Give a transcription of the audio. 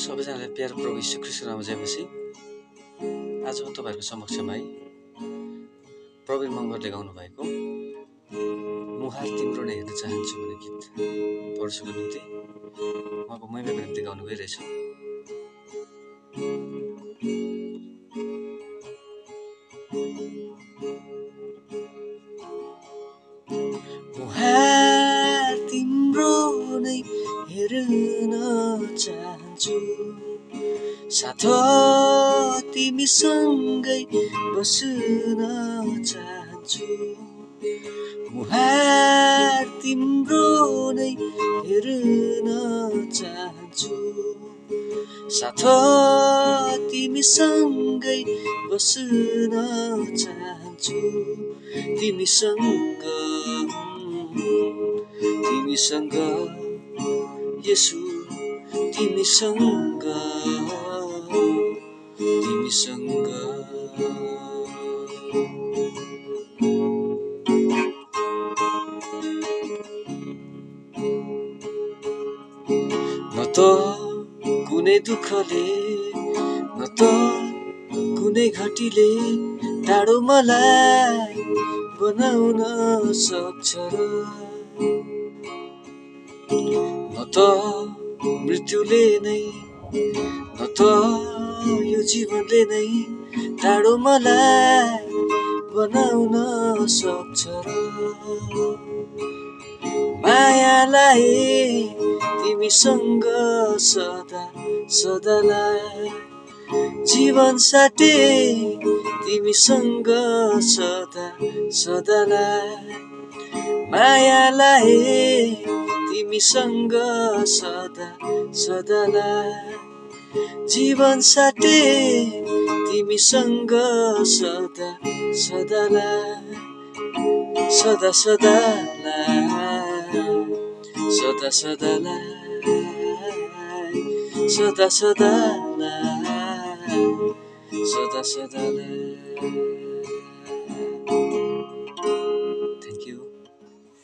सबैजनालाई प्यारो प्रभु यीशु ख्रीष्टको नाममा जय मसीह। आज म तपाईहरुको समक्षमा है प्रवीण मगरले गाउनु भएको मुहार तिम्रो नै हेर्न चाहन्छु भन्ने गीत पढ्छुको निम्ति उहाँको महिमाको निम्ति गाउनु गइरहेछु। मुहार तिम्रो नै हेर्न चाहन्छु, साथो तिमीसँगै बस्न चाहन्छु। मुहार तिम्रो नै हेर्न चाहन्छु, साथो तिमीसँगै बस्न चाहन्छु। तिमीसँग येशू, तिमीसँग न त कुनै दुःखले न त कुनै घटीले टाढो मलाई बनाउन सक्छ र न त मृत्युले नै न त यो जीवनले नै टाढो मलाई बनाउन सक्छ र मायालाई तिमीसँग सदा सदालाई जीवन साटे तिमीसँग सदा सदालाई मायालाई तिमीसँग सदा सदालाई जीवन साटे तिमीसँग सदा सदालाई सदा सदालाई सदा सदालाई सदा सदालाई सदा सदालाई।